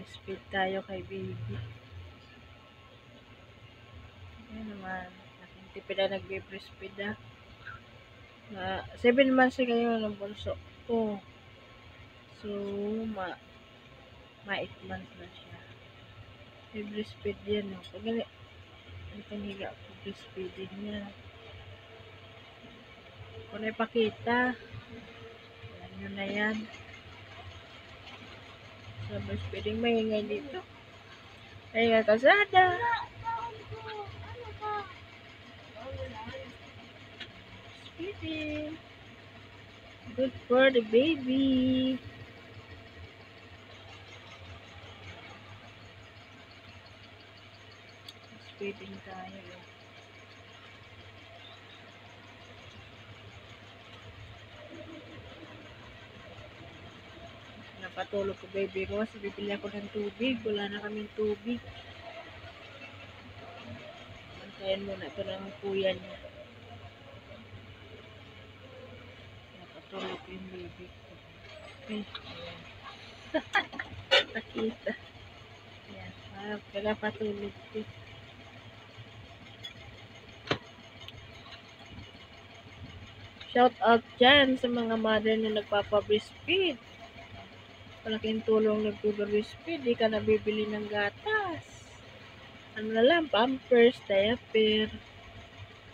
Speed tayo kay baby. Ayan naman. Aking tipid na nagbe-breastfeed na. 7 months na kayo ng bunso ko. So, 8 months na siya. May breastfeed yan, no? Pag ganitong higa ko, breastfeeding niya. Kung naipakita, yan yun na yan. Sa breastfeeding, may ingay dito. Ay nga kasada. Breastfeeding. Good for the baby. Breastfeeding tayo. Napatulog ko baby ko kasi bibili ako ng tubig. Wala na kaming tubig. Bantayan muna ito ng kuya niya. Napatulog ko yung baby ko. Okay. Nakita. Ayan. Pinapatulog ko. Shout out dyan sa mga mother na nagpapa-breastfeed. Malaking tulong nagpo-breastfeed. Di ka nabibili ng gatas. Ano na lang, pampers, diaper,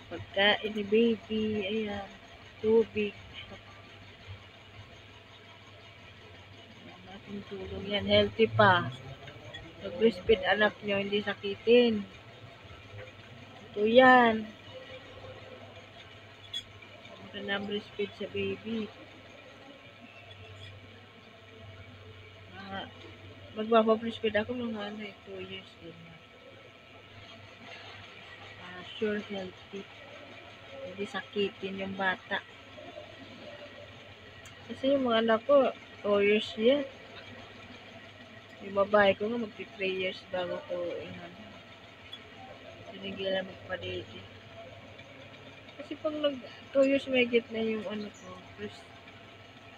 pagkain ni baby, ayan, tubig. Malaking tulong yan. Healthy pa. Nag-breastfeed anak nyo, hindi sakitin. Ito yan. Magandang breastfeed sa baby. Magpapa-breastfeed ako mga 2 years din. Sure healthy. Hindi sakitin yung bata. Kasi yung mga anak ko, 2 years yan. Yung babae ko nga magti 3 years bago ko sinigilan magpa-date. Kasi pag 2 years may get na yung ano ko, first,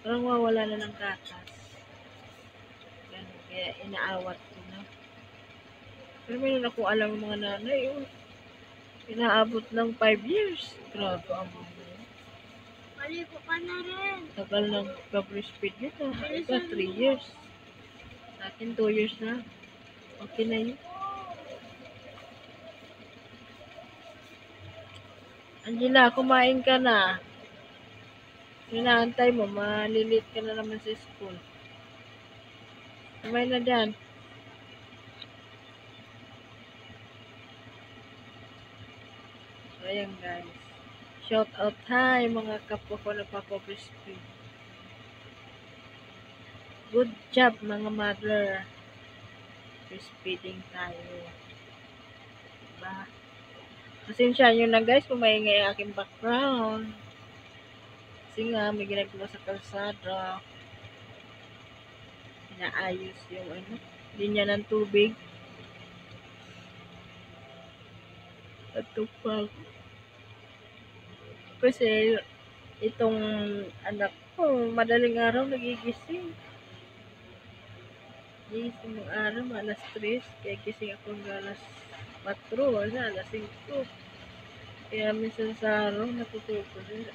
parang mawala na ng gatas. Ganun, kaya inaawat ko na. Pero mayroon akong alam ng mga nanay, inaabot ng 5 years. Grabe ang mga. Maligo ka na rin. Tagal ng breastfeed nito. Iba 3 years. Sa akin 2 years na. Okay na yun. Angela, kumain ka na. Inaantay mo, malilit ka na naman sa school. Kumain na dyan. So, ayan guys. Shout out hi mga kapwa ko nagpapa-breastfeed. Good job mga mother. Breastfeeding tayo. Diba? Pasensya nyo na guys kung maingay ang aking background. Kasi nga may ginagawa sa kalsada. Inaayos yung linya ng tubig. At tupag. Kasi itong anak ko madaling araw nagigising. Gising ng araw alas 3. Kaya gising ako ng alas 4. Alas 5. Kaya minsan sa araw natutulog ko rin.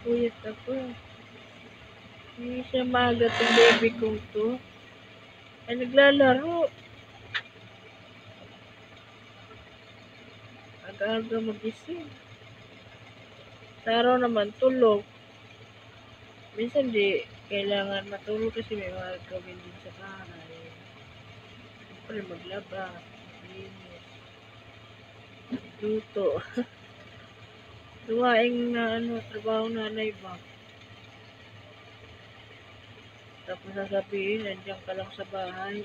Puyat ako. Hindi siya maaga itong baby kong to. Ay naglalaro. Aga-aga magising. Sa araw naman tulog. Minsan di kailangan matulog kasi may mga gawin din sa bahay. Siyempre maglaba. Linis. Luto. Duwaing na trabaho nanay ba? Tapos sasabihin, nandiyan ka lang sa bahay.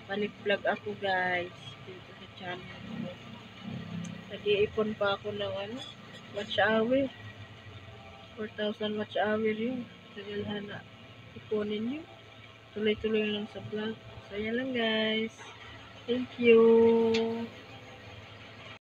Balik vlog ako guys. Dito sa channel ko. Nag-iipon pa ako ng watch hour. 4,000 watch hour yun. Tagalhan na. Iponin nyo. Tuloy-tuloy lang sa vlog. So, yan lang guys. Thank you.